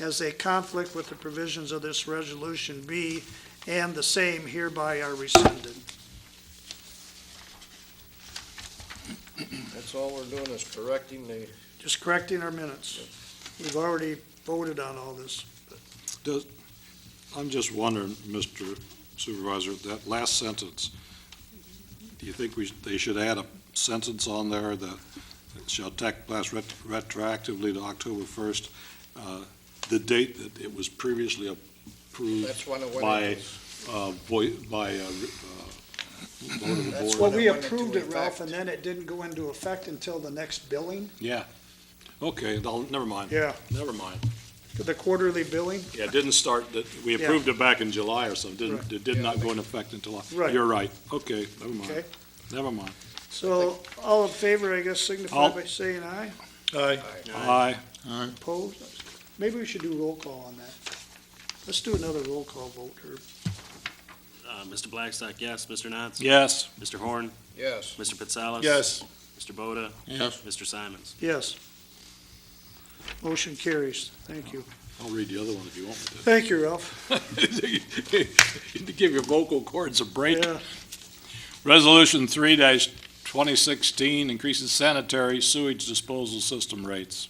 as they conflict with the provisions of this resolution be and the same hereby are rescinded. That's all we're doing is correcting the, Just correcting our minutes. We've already voted on all this. I'm just wondering, Mr. Supervisor, that last sentence, do you think they should add a sentence on there that it shall take place retroactively to October 1st, the date that it was previously approved that's when it by, went vote of the That's board? Well, when we it went into approved it, Ralph, effect. and then it didn't go into effect until the next billing. Yeah. Okay, never mind. Yeah, Never mind. the quarterly billing. Yeah, it didn't start, we Yeah. approved it back in July or something. Right. It did not go into effect until, Right. you're right. Okay, never mind. Okay. Never mind. So all in favor, I guess, signify I'll- by saying aye. Aye. Aye. Opposed? Maybe we should do roll call on that. Let's do another roll call vote, Herb. Mr. Blackstock, yes. Mr. Knotts? Yes. Mr. Horn? yes. Mr. Pitsalas? Yes. Mr. Boda? Yes. Mr. Simons? Yes. Motion carries. Thank you. I'll read the other one if you want me Thank you, Ralph. to give your vocal cords a break. Yeah, Resolution 3-2016 increases sanitary sewage disposal system rates.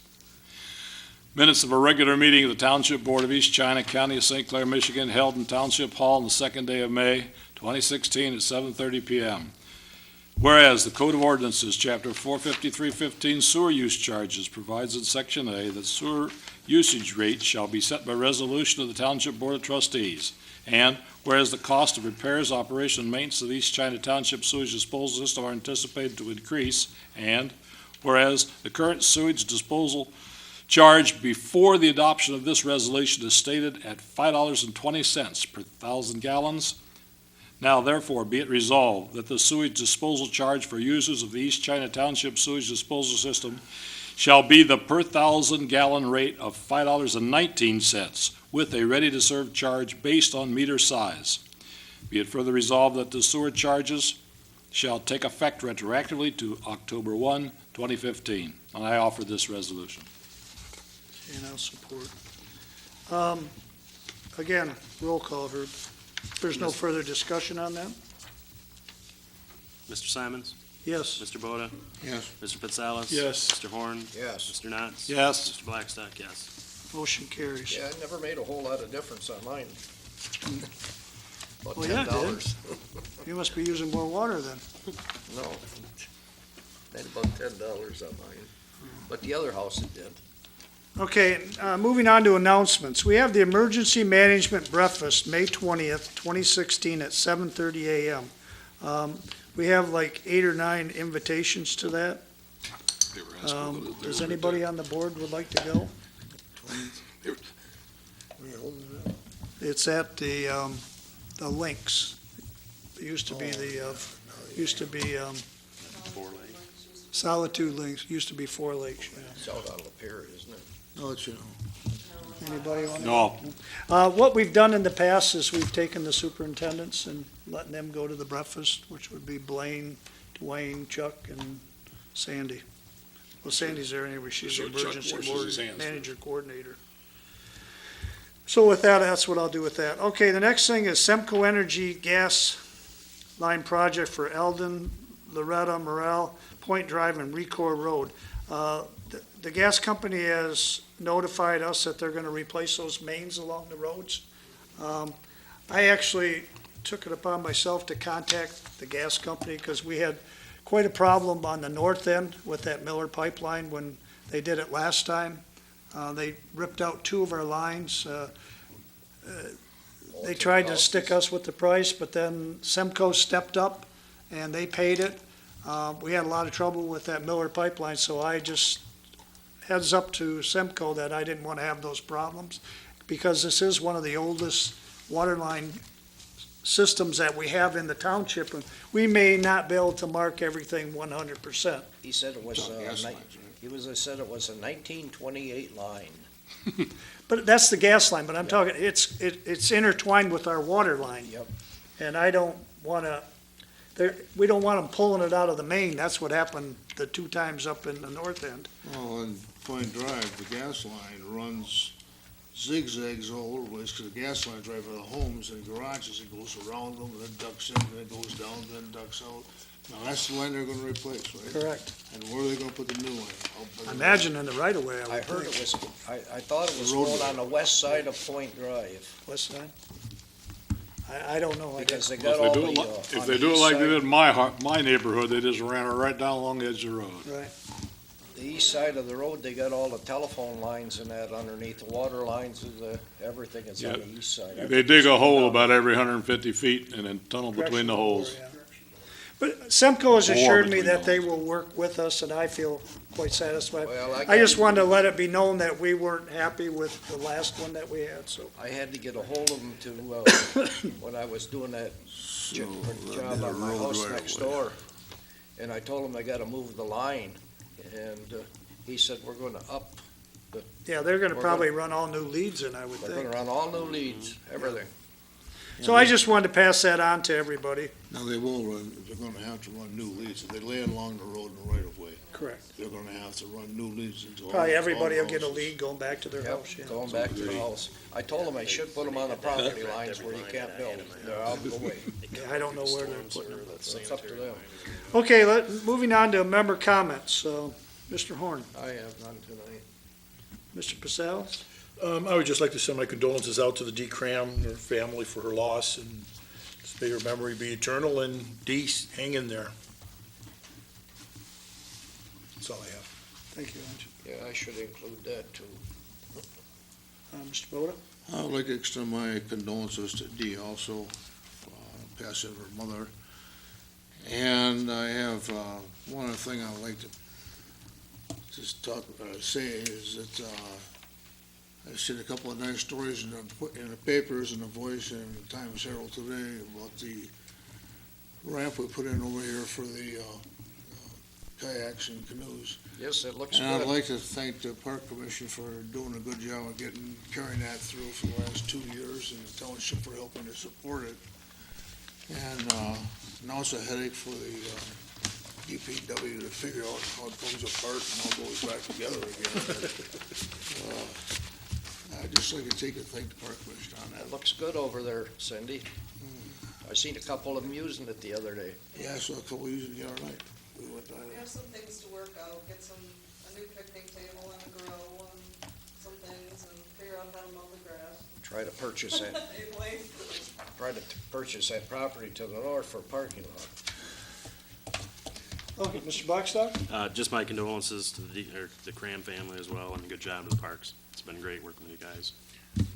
Minutes of a regular meeting of the Township Board of East China, County of St. Clair, Michigan, held in Township Hall on the second day of May, 2016 at 7:30 p.m. Whereas the Code of Ordinances, Chapter 453-15, sewer use charges, provides in Section A that sewer usage rates shall be set by resolution of the Township Board of Trustees. And whereas the cost of repairs, operation, and maintenance of the East China Township sewage disposal system are anticipated to increase, and whereas the current sewage disposal charge before the adoption of this resolution is stated at $5.20 per 1,000 gallons. Now therefore be it resolved that the sewage disposal charge for users of the East China Township sewage disposal system shall be the per 1,000 gallon rate of $5.19 with a ready-to-serve charge based on meter size. Be it further resolved that the sewer charges shall take effect retroactively to October 1, 2015. And I offer this resolution. and I'll support. Again, roll call, Herb. There's no further discussion on that? Mr. Simons? Yes. Mr. Boda? Yes. Mr. Pitsalas? Yes. Mr. Horn? Yes. Mr. Knotts? Yes. Mr. Blackstock, yes. Motion carries. Yeah, it never made a whole lot of difference on mine. About Well, yeah, it did. $10. You must be using more water then. No, made about $10 on mine, but the other house it did. Okay, moving on to announcements. We have the Emergency Management Breakfast, May 20th, 2016 at 7:30 a.m. We have like 8 or 9 invitations to that. They were asking whether they Does were- anybody on the board would like to go? It's at the Links. It used to be Solitude Links, used to be Four Lakes, yeah. It's out on Lapeer, isn't it? I'll let you know. Anybody want to? No, What we've done in the past is we've taken the superintendents and letting them go to the breakfast, which would be Blaine, Dwayne, Chuck, and Sandy. Well, Sandy's there anyway, she's the So Chuck emergency washes board his hands. manager coordinator. So with that, that's what I'll do with that. Okay, the next thing is Semco Energy Gas Line Project for Eldon, Loretta, Morel, Point Drive, and Recor Road. The gas company has notified us that they're gonna replace those mains along the roads. I actually took it upon myself to contact the gas company, because we had quite a problem on the north end with that Miller pipeline when they did it last time. They ripped out 2 of our lines. They tried to stick us with the price, but then Semco stepped up and they paid it. We had a lot of trouble with that Miller pipeline, so I just heads up to Semco that I didn't want to have those problems, because this is one of the oldest water line systems that we have in the township, and we may not be able to mark everything 100%. He said it was, It's on gas ni- lines, right? said it was a 1928 line. But that's the gas line, but I'm talking, it's intertwined with our water line. Yep. And I don't want to, we don't want them pulling it out of the main. That's what happened the 2 times up in the north end. Well, on Point Drive, the gas line runs zigzags all over the place, because the gas line's right by the homes and garages. It goes around them, and then ducks in, then it goes down, then ducks out. Now, that's the line they're gonna replace, right? Correct. And where are they gonna put the new line? I imagine in the right of way, I I would heard it think. was, I thought it was The road going was- on the west side of Point Drive, West side? I don't know. I because guess- they got Well, all if the, they do it like, if on they the do it east like they side- did in my neighborhood, they just ran it right down along the edge of the road. Right. the east side of the road, they got all the telephone lines and that underneath, the water lines, and everything is on Yeah. the east side. They dig a hole about every 150 feet and then tunnel between the holes. But Semco has Or assured me between that the they holes. will work with us, and I feel quite satisfied. Well, I just wanted to let it be known that we weren't happy with the last one that we had, so. I had to get a hold of them to, when I was doing that So, job on my road house right next away. door. And I told him I gotta move the line, and he said, we're gonna up, Yeah, they're gonna We're probably run all new leads in, I would they're gonna think. run all new leads, everything. So I just wanted to pass that on to everybody. Now, they will run, they're gonna have to run new leads. If they lay along the road in the right of way, Correct. they're gonna have to run new leads into all. Probably all everybody will get a houses. lead going back to their Yep, house, yeah. going back to the house. I told him I should put them on the property lines where you can't build. They're out of the way. Yeah, I don't know where they're putting them. It's up to them. Okay, moving on to member comments. Mr. Horn, I have none tonight. Mr. Pascal? I would just like to send my condolences out to the Dee Cram, her family, for her loss, and may her memory be eternal, and Dee, hang in there. That's all I have. Thank you, Ange. Yeah, I should include that too. Mr. Boda? I would like to extend my condolences to Dee also, passing of her mother. And I have, one other thing I'd like to just say is that, I've seen a couple of nice stories in the papers and the Voice and the Times Herald today about the ramp we put in over here for the, kayaks and canoes. Yes, it looks And I'd good. like to thank the Park Commission for doing a good job of carrying that through for the last 2 years, and the township for helping to support it. And now it's a headache for the DPW to figure out how it comes apart and how it goes back together again. I'd just like to thank the Park Commission on that. It looks good over there, Cindy. I seen a couple of them using it the other day. Yeah, I saw a couple using it the other night. We went by We there. have some things to work out, get a new picnic table and a grill and some things, and figure out how to mow the grass. Try to purchase that, Anyway, purchase that property to the north for parking lot. Okay, Mr. Blackstock? Just my condolences to the Cram family as well, and good job to the parks. It's been great working with you guys.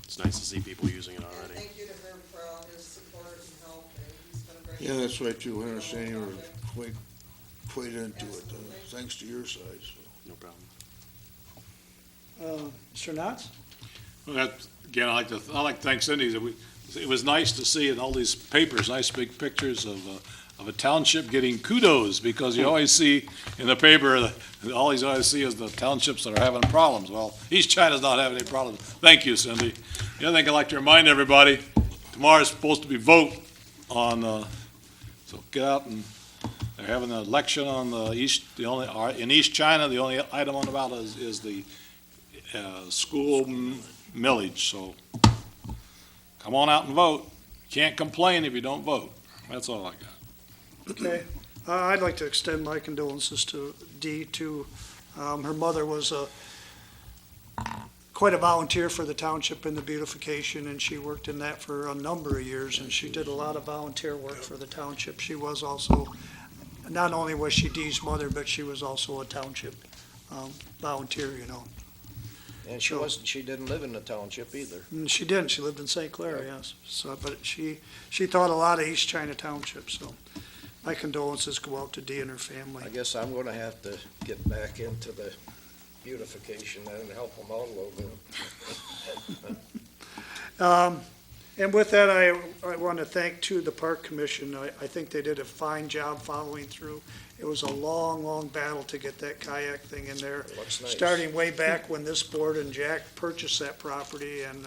It's nice to see people using it and already. thank you to Herb for all his support and help, and he's been a great Yeah, that's right too. I understand you were quite into it, thanks to your side, so. No problem. Mr. Knotts? Well, that, again, I'd like to thank Cindy. It was nice to see in all these papers, nice big pictures of a township getting kudos, because you always see in the paper, all you always see is the townships that are having problems. Well, East China's not having any problems. Thank you, Cindy. The other thing I'd like to remind everybody, tomorrow's supposed to be vote on, so get out and, they're having an election on the east, in East China, the only item on the ballot is the school millage, so come on out and vote. Can't complain if you don't vote. That's all I got. Okay. I'd like to extend my condolences to Dee, too. Her mother was quite a volunteer for the township in the beautification, and she worked in that for a number of years, and she did a lot of volunteer work for the township. She was also, not only was she Dee's mother, but she was also a township volunteer, you know. And she didn't live in the township either. And she didn't. She lived in St. Clair, yes. So, but she thought a lot of East China Township, so my condolences go out to Dee and her family. I guess I'm gonna have to get back into the beautification and help them out a little bit. And with that, I want to thank, too, the Park Commission. I think they did a fine job following through. It was a long, long battle to get that kayak thing in there. It looks nice. Starting way back when this board and Jack purchased that property, and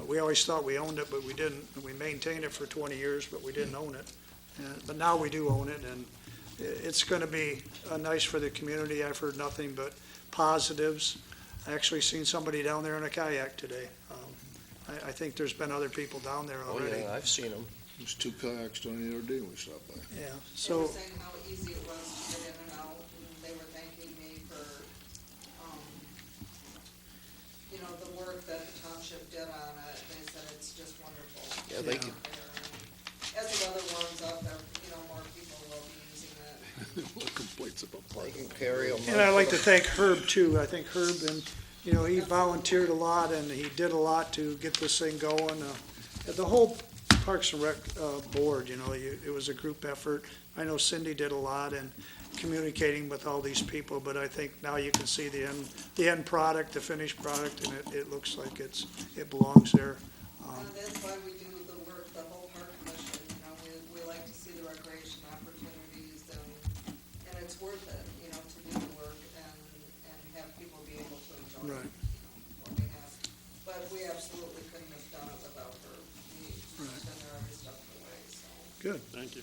we always thought we owned it, but we didn't. We maintained it for 20 years, but we didn't own it. But now we do own it, and it's going to be nice for the community. I've heard nothing but positives. I actually seen somebody down there in a kayak today. I think there's been other people down there Oh, already. yeah, I've seen them. There's two kayaks down the other day when we stopped by. Yeah, They were so, saying how easy it was to get in and out, and they were thanking me for, the work that the township did on it. They said it's just wonderful. Yeah, they out can- there. And as the weather warms up, more people will be using it. Complaints about They can carry them. and I'd like to thank Herb, too. I think Herb, and, he volunteered a lot, and he did a lot to get this thing going. The whole Parks and Rec board, it was a group effort. I know Cindy did a lot in communicating with all these people, but I think now you can see the end product, the finished product, and it looks like it belongs there. And that's why we do the work, the whole park commission, we like to see the recreation opportunities, and it's worth it, to do the work and have people be able to enjoy Right. what we have. But we absolutely couldn't have done it without her. She's been there every step of the way, so. Good. Thank you.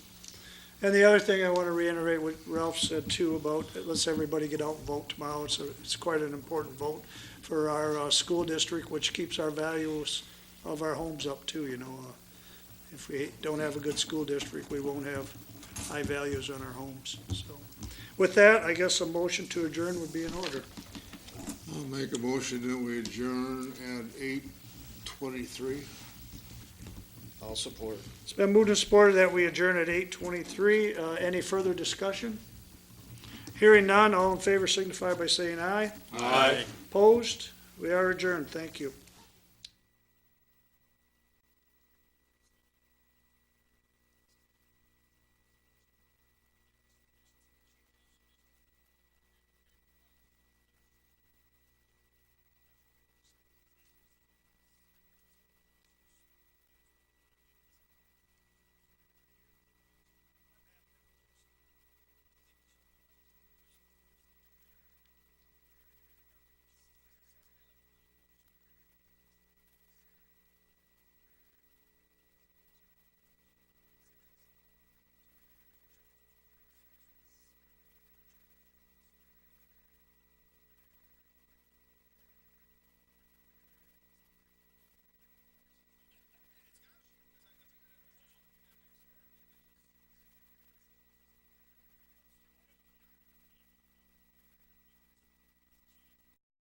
And the other thing I want to reiterate what Ralph said too about, let's everybody get out and vote tomorrow. It's quite an important vote for our school district, which keeps our values of our homes up too, If we don't have a good school district, we won't have high values on our homes, so. With that, I guess a motion to adjourn would be in order. I'll make a motion that we adjourn at 8:23. I'll support. It's been moved and supported that we adjourn at 8:23. Any further discussion? Hearing none, all in favor signify by saying aye. Aye. Opposed? We are adjourned. Thank you.